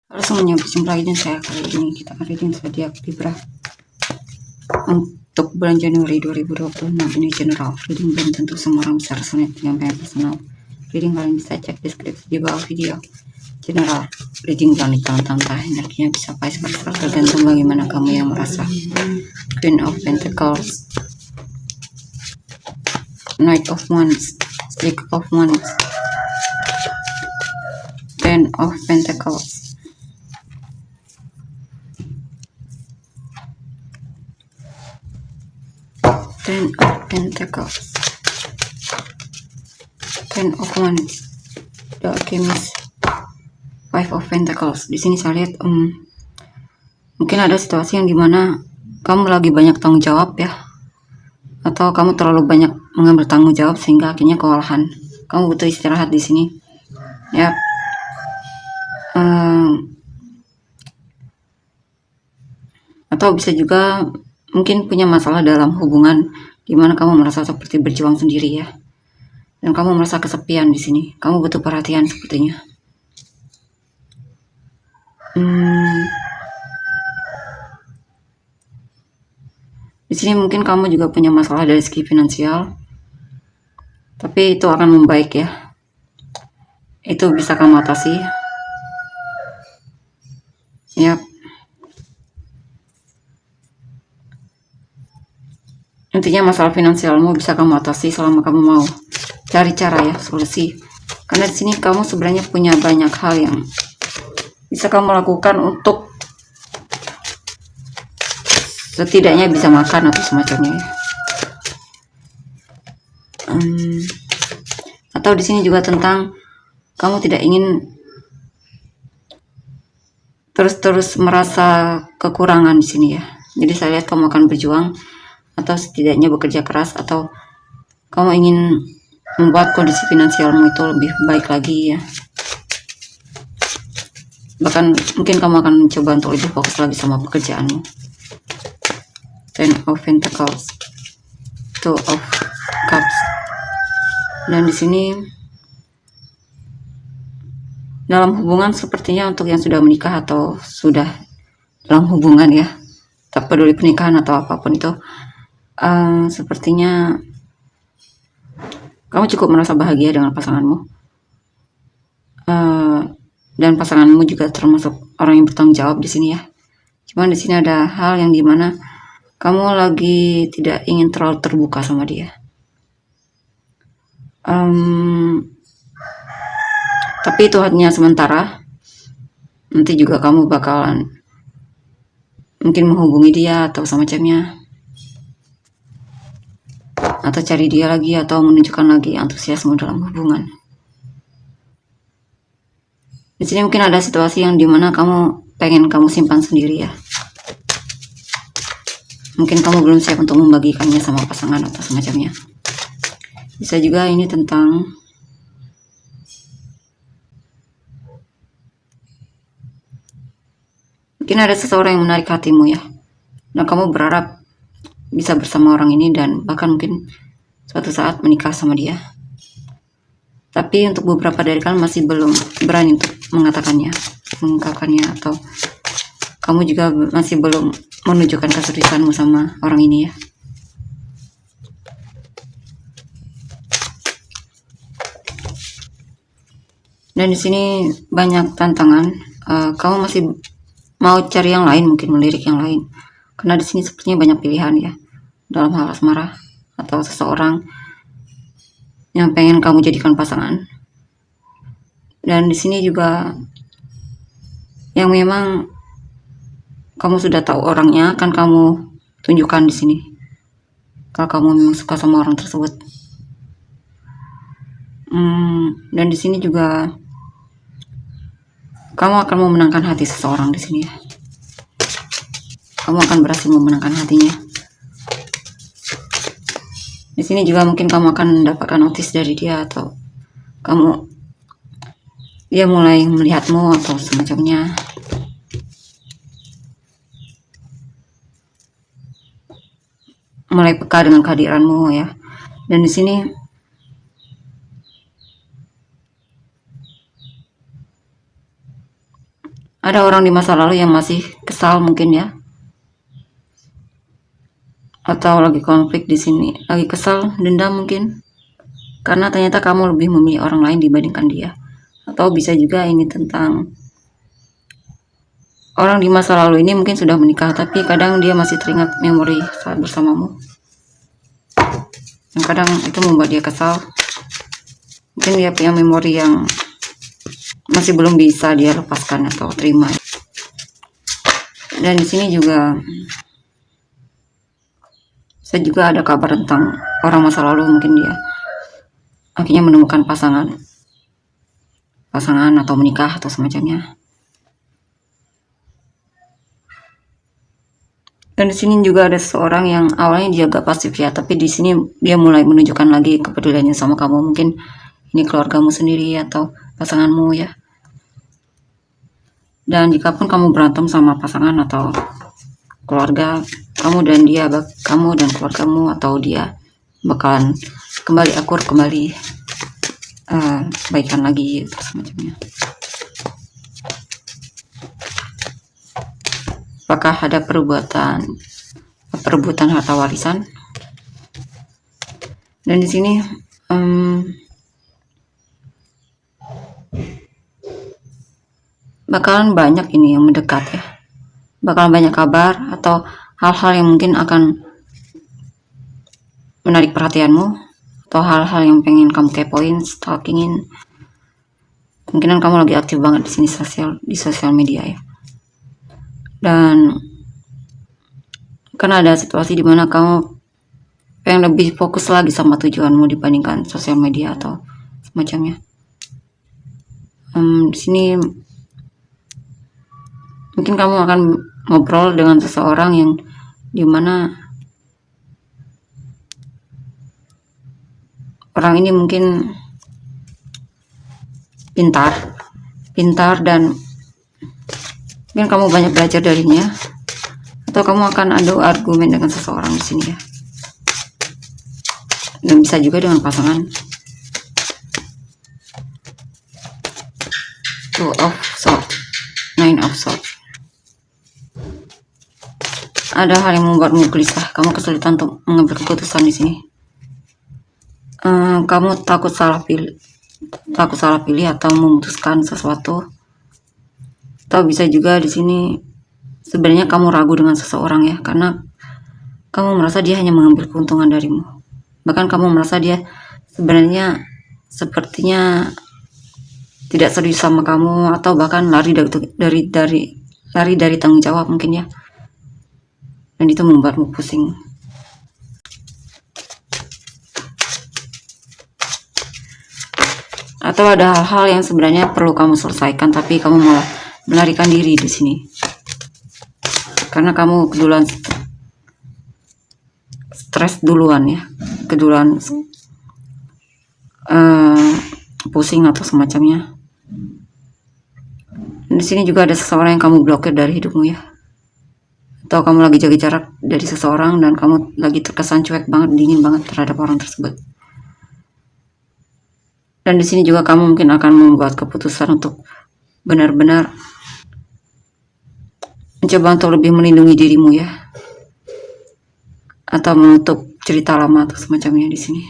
Halo semuanya, berjumpa lagi dengan saya. Kali ini kita akan reading zodiak Libra untuk bulan Januari 2026. Ini general reading, belum tentu semua orang bisa resonate dengan yang personal reading. Kalian bisa cek deskripsi di bawah video. General reading jangan ditantang-tantang, energinya bisa vice versa, tergantung bagaimana kamu yang merasa. Queen of Pentacles, Knight of Wands, Six of Wands, Ten of Pentacles, Ten of Pentacles, Ten of Wands, The Alchemist, Five of Pentacles. Di sini saya lihat mungkin ada situasi yang dimana kamu lagi banyak tanggung jawab ya, atau kamu terlalu banyak mengambil tanggung jawab sehingga akhirnya kewalahan. Kamu butuh istirahat di sini ya. Atau bisa juga mungkin punya masalah dalam hubungan dimana kamu merasa seperti berjuang sendiri ya, dan kamu merasa kesepian di sini. Kamu butuh perhatian sepertinya. Di sini mungkin kamu juga punya masalah dari segi finansial, tapi itu akan membaik ya. Itu bisa kamu atasi. Ya. Intinya masalah finansialmu bisa kamu atasi selama kamu mau cari cara ya, solusi. Karena di sini kamu sebenarnya punya banyak hal yang bisa kamu lakukan untuk setidaknya bisa makan atau semacamnya ya. Atau di sini juga tentang kamu tidak ingin terus-terus merasa kekurangan di sini ya. Jadi saya lihat kamu akan berjuang atau setidaknya bekerja keras, atau kamu ingin membuat kondisi finansialmu itu lebih baik lagi ya. Bahkan mungkin kamu akan mencoba untuk lebih fokus lagi sama pekerjaanmu. Ten of Pentacles, Two of Cups. Dan di sini dalam hubungan sepertinya untuk yang sudah menikah atau sudah dalam hubungan ya, tak peduli pernikahan atau apapun itu, sepertinya kamu cukup merasa bahagia dengan pasanganmu, dan pasanganmu juga termasuk orang yang bertanggung jawab di sini ya. Cuman di sini ada hal yang dimana kamu lagi tidak ingin terlalu terbuka sama dia. Tapi itu hanya sementara. Nanti juga kamu bakalan mungkin menghubungi dia atau semacamnya, atau cari dia lagi, atau menunjukkan lagi antusiasme dalam hubungan. Di sini mungkin ada situasi yang dimana kamu pengen kamu simpan sendiri ya. Mungkin kamu belum siap untuk membagikannya sama pasangan atau semacamnya. Bisa juga ini tentang mungkin ada seseorang yang menarik hatimu ya. Nah, kamu berharap bisa bersama orang ini dan bahkan mungkin suatu saat menikah sama dia. Tapi untuk beberapa dari kalian masih belum berani untuk mengatakannya, mengungkapkannya, atau kamu juga masih belum menunjukkan keseriusanmu sama orang ini ya. Dan di sini banyak tantangan. Kamu masih mau cari yang lain, mungkin melirik yang lain. Karena di sini sepertinya banyak pilihan ya dalam hal asmara atau seseorang yang pengen kamu jadikan pasangan. Dan di sini juga yang memang kamu sudah tahu orangnya, akan kamu tunjukkan di sini kalau kamu memang suka sama orang tersebut. Dan di sini juga kamu akan memenangkan hati seseorang di sini ya. Kamu akan berhasil memenangkan hatinya. Di sini juga mungkin kamu akan mendapatkan notis dari dia, atau dia mulai melihatmu atau semacamnya. Mulai peka dengan kehadiranmu ya. Dan di sini Ada orang di masa lalu yang masih kesal mungkin ya, atau lagi konflik di sini, lagi kesal, dendam mungkin, karena ternyata kamu lebih memilih orang lain dibandingkan dia. Atau bisa juga ini tentang orang di masa lalu ini mungkin sudah menikah, tapi kadang dia masih teringat memori saat bersamamu. Yang kadang itu membuat dia kesal. Mungkin dia punya memori yang masih belum bisa dia lepaskan atau terima. Dan di sini juga saya juga ada kabar tentang orang masa lalu, mungkin dia akhirnya menemukan pasangan atau menikah atau semacamnya. Dan di sini juga ada seseorang yang awalnya dia agak pasif ya, tapi di sini dia mulai menunjukkan lagi kepeduliannya sama kamu. Mungkin ini keluargamu sendiri atau pasanganmu ya. Dan jikapun kamu berantem sama pasangan atau keluarga, kamu dan keluargamu atau dia bakalan kembali akur, kembali baikan lagi semacamnya. Apakah ada perebutan harta warisan? Dan di sini bakalan banyak ini yang mendekat ya, bakalan banyak kabar atau hal-hal yang mungkin akan menarik perhatianmu, atau hal-hal yang pengen kamu kepoin, stalkingin. Kemungkinan kamu lagi aktif banget di sini di sosial media ya. Dan karena ada situasi dimana kamu pengen lebih fokus lagi sama tujuanmu dibandingkan sosial media atau semacamnya. Di sini mungkin kamu akan ngobrol dengan seseorang yang dimana orang ini mungkin pintar dan mungkin kamu banyak belajar darinya, atau kamu akan adu argumen dengan seseorang di sini ya. Dan bisa juga dengan pasangan. Two of Swords, Nine of Swords. Ada hal yang membuatmu gelisah, kamu kesulitan untuk mengambil keputusan di sini. Kamu takut salah pilih atau memutuskan sesuatu. Atau bisa juga di sini sebenarnya kamu ragu dengan seseorang ya, karena kamu merasa dia hanya mengambil keuntungan darimu. Bahkan kamu merasa dia sebenarnya sepertinya tidak serius sama kamu, atau bahkan lari dari tanggung jawab mungkin ya. Dan itu membuatmu pusing. Atau ada hal-hal yang sebenarnya perlu kamu selesaikan, tapi kamu malah melarikan diri di sini. Karena kamu keduluan stres duluan ya, keduluan pusing atau semacamnya. Dan di sini juga ada seseorang yang kamu blokir dari hidupmu ya. Atau kamu lagi jaga jarak dari seseorang dan kamu lagi terkesan cuek banget, dingin banget terhadap orang tersebut. Dan di sini juga kamu mungkin akan membuat keputusan untuk benar-benar mencoba untuk lebih melindungi dirimu ya, atau menutup cerita lama atau semacamnya di sini.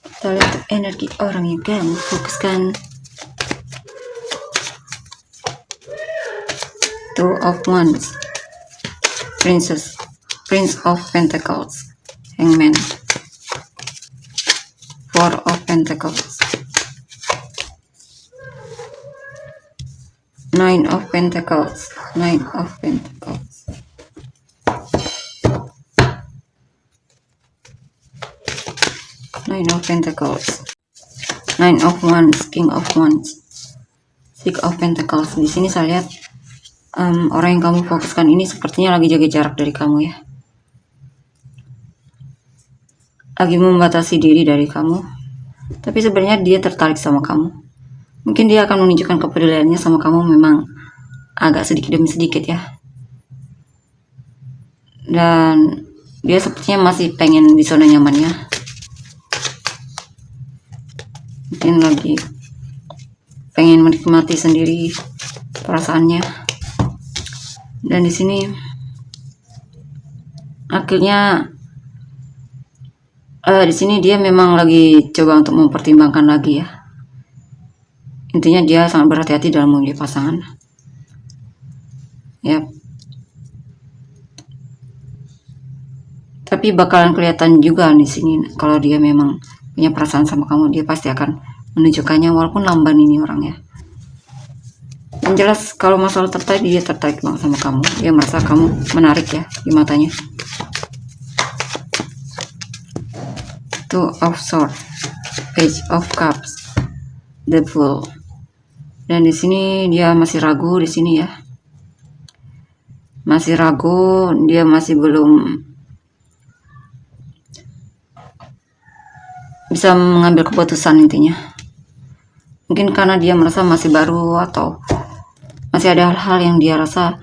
Kita lihat energi orang yang kamu fokuskan. Two of Wands, Prince of Pentacles, Hangman, Four of Pentacles, Nine of Pentacles, Nine of Pentacles, Nine of Pentacles, Nine of Wands, King of Wands, Six of Pentacles. Di sini saya lihat orang yang kamu fokuskan ini sepertinya lagi jaga jarak dari kamu ya, lagi membatasi diri dari kamu, tapi sebenarnya dia tertarik sama kamu. Mungkin dia akan menunjukkan kepeduliannya sama kamu memang agak sedikit demi sedikit ya, dan dia sepertinya masih pengen di zona nyamannya. mungkin lagi pengen menikmati sendiri perasaannya. Dan di sini akhirnya di sini dia memang lagi coba untuk mempertimbangkan lagi ya. Intinya dia sangat berhati-hati dalam memilih pasangan. Ya. Tapi bakalan kelihatan juga di sini kalau dia memang punya perasaan sama kamu, dia pasti akan menunjukkannya walaupun lamban ini orangnya. Yang jelas kalau masalah tertarik, dia tertarik banget sama kamu. Dia merasa kamu menarik ya di matanya. Two of Swords, Page of Cups, The Fool. Dan di sini dia masih ragu di sini ya. Masih ragu, dia masih belum bisa mengambil keputusan intinya. Mungkin karena dia merasa masih baru atau masih ada hal-hal yang dia rasa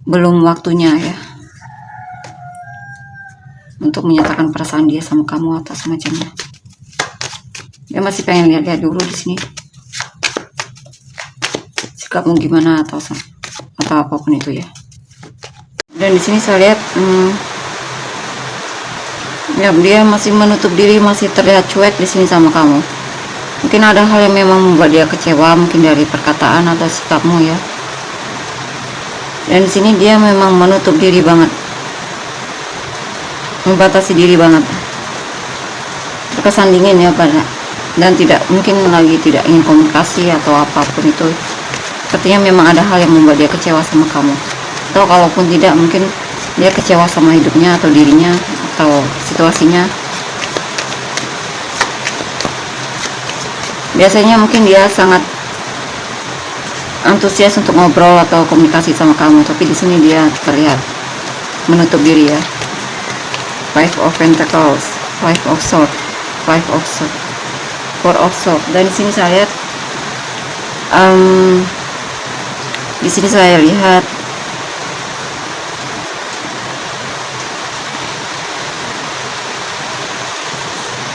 belum waktunya ya untuk menyatakan perasaan dia sama kamu atau semacamnya. Dia masih pengen lihat-lihat dulu di sini sikapmu gimana atau apapun itu ya. Dan di sini saya lihat ya dia masih menutup diri, masih terlihat cuek di sini sama kamu. Mungkin ada hal yang memang membuat dia kecewa, mungkin dari perkataan atau sikapmu ya. Dan di sini dia memang menutup diri banget, membatasi diri banget, terkesan dingin ya pada, dan tidak mungkin lagi tidak ingin komunikasi atau apapun itu. Sepertinya memang ada hal yang membuat dia kecewa sama kamu, atau kalaupun tidak mungkin dia kecewa sama hidupnya atau dirinya atau situasinya. Biasanya mungkin dia sangat antusias untuk ngobrol atau komunikasi sama kamu, tapi di sini dia terlihat menutup diri ya. Five of Pentacles, Five of Swords, Five of Swords, Four of Swords. Dan di sini saya lihat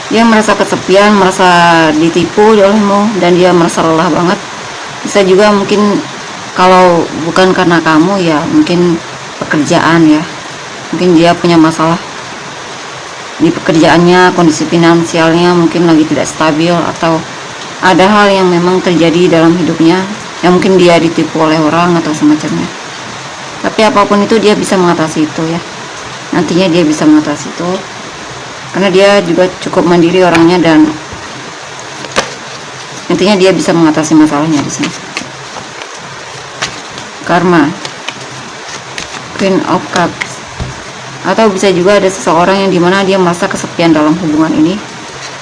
dia merasa kesepian, merasa ditipu olehmu, dan dia merasa lelah banget. Bisa juga mungkin kalau bukan karena kamu ya, mungkin pekerjaan ya. Mungkin dia punya masalah di pekerjaannya, kondisi finansialnya mungkin lagi tidak stabil, atau ada hal yang memang terjadi dalam hidupnya yang mungkin dia ditipu oleh orang atau semacamnya. Tapi apapun itu dia bisa mengatasi itu ya. Nantinya dia bisa mengatasi itu. Karena dia juga cukup mandiri orangnya, dan intinya dia bisa mengatasi masalahnya di sini. Karma, Queen of Cups. Atau bisa juga ada seseorang yang dimana dia merasa kesepian dalam hubungan ini.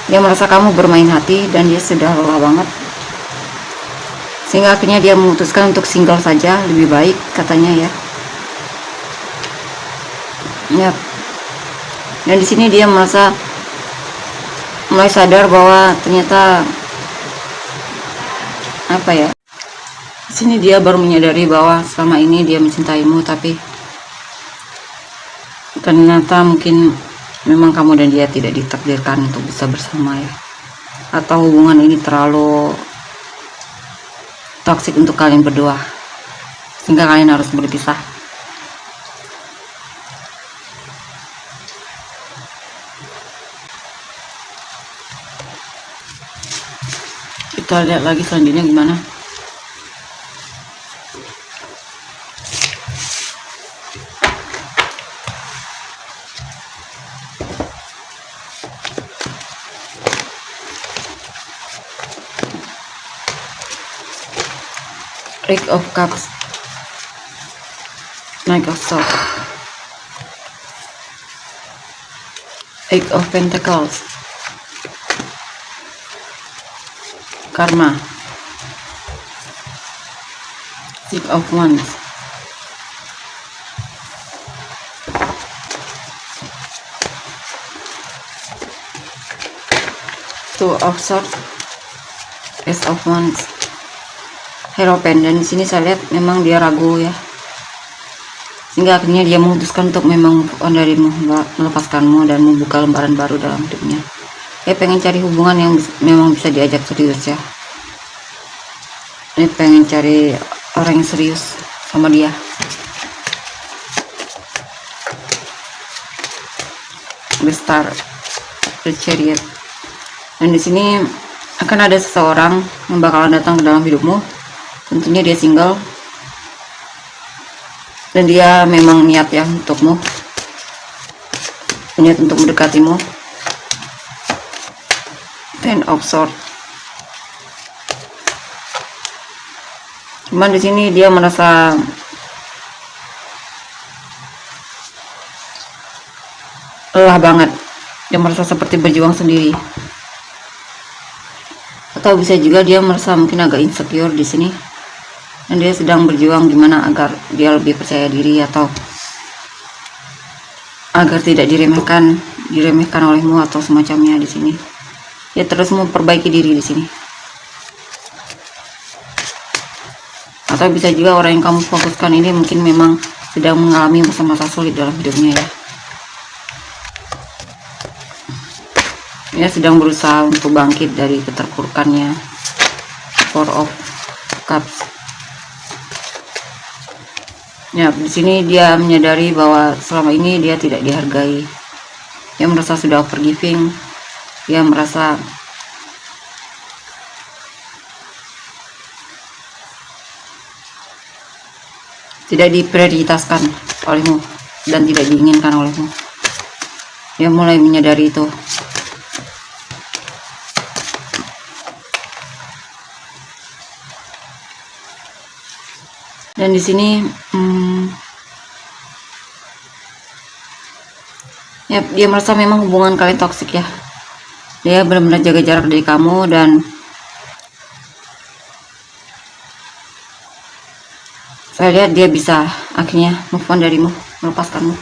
Dia merasa kamu bermain hati dan dia sudah lelah banget, sehingga akhirnya dia memutuskan untuk single saja lebih baik katanya ya. Yap. Dan di sini dia merasa mulai sadar bahwa ternyata apa ya? Di sini dia baru menyadari bahwa selama ini dia mencintaimu, tapi ternyata mungkin memang kamu dan dia tidak ditakdirkan untuk bisa bersama ya. Atau hubungan ini terlalu toksik untuk kalian berdua, sehingga kalian harus berpisah. Kita lihat lagi selanjutnya gimana. Eight of Cups, Knight of Swords, Eight of Pentacles, Karma, Six of Wands, Two of Swords, Ace of Wands, Hierophant. Dan di sini saya lihat memang dia ragu ya, sehingga akhirnya dia memutuskan untuk memang move on darimu, melepaskanmu dan membuka lembaran baru dalam hidupnya. Dia pengen cari hubungan yang memang bisa diajak serius ya. Ini pengen cari orang yang serius sama dia. The Star, The Chariot. Dan di sini akan ada seseorang yang bakalan datang ke dalam hidupmu. Tentunya dia single, dan dia memang niat ya untukmu, niat untuk mendekatimu. Ten of Swords. Cuman di sini dia merasa lelah banget. Dia merasa seperti berjuang sendiri. Atau bisa juga dia merasa mungkin agak insecure di sini. Dan dia sedang berjuang gimana agar dia lebih percaya diri atau agar tidak diremehkan olehmu atau semacamnya di sini. Dia terus memperbaiki diri di sini. Atau bisa juga orang yang kamu fokuskan ini mungkin memang sedang mengalami masa-masa sulit dalam hidupnya ya. Dia sedang berusaha untuk bangkit dari keterpurukannya. Four of Cups. Ya, di sini dia menyadari bahwa selama ini dia tidak dihargai. Dia merasa sudah forgiving. Dia merasa tidak diprioritaskan olehmu dan tidak diinginkan olehmu. Dia mulai menyadari itu. Dan di sini ya, dia merasa memang hubungan kalian toksik ya. Dia benar-benar jaga jarak dari kamu, dan saya lihat dia bisa akhirnya move on darimu, melepaskanmu.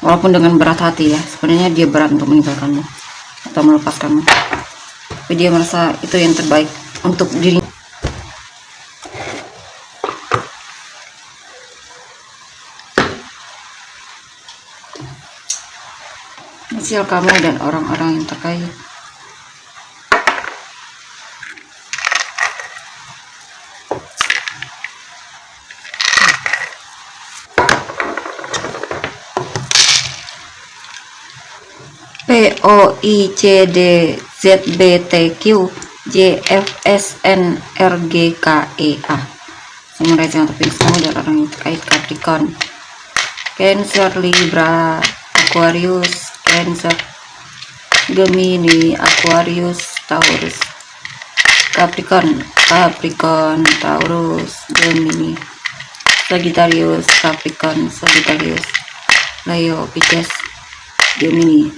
Walaupun dengan berat hati ya, sebenarnya dia berat untuk meninggalkanmu atau melepaskanmu. Tapi dia merasa itu yang terbaik untuk dirinya. Hasil kamu dan orang-orang yang terkait. POICDZBTQJFSNRGKEA. Summarizing atau fix kamu dan orang yang terkait. Capricorn, Cancer, Libra, Aquarius, Cancer, Gemini, Aquarius, Taurus. Capricorn, Taurus, Gemini, Sagittarius, Capricorn, Sagittarius, Leo, Pisces, Gemini,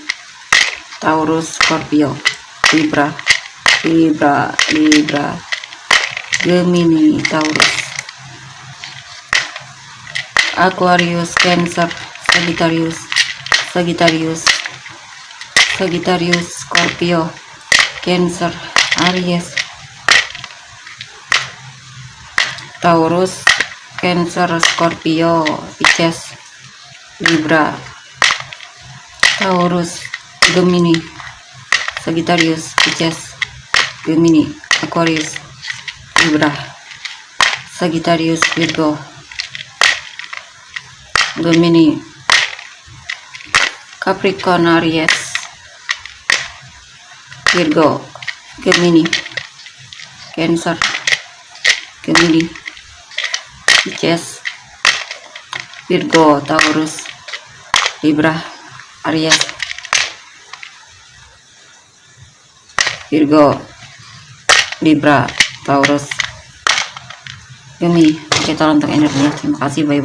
Taurus, Scorpio, Libra, Gemini, Taurus, Aquarius, Cancer, Sagittarius, Scorpio, Cancer, Aries, Taurus, Cancer, Scorpio, Pisces, Libra, Taurus, Gemini, Sagittarius, Pisces, Gemini, Aquarius, Libra, Sagittarius, Virgo, Gemini, Capricorn, Aries, Virgo, Gemini, Cancer, Gemini, Pisces, Virgo, Taurus, Libra, Aries, Virgo, Libra, Taurus, Gemini. Kita untuk energinya. Terima kasih, bye bye.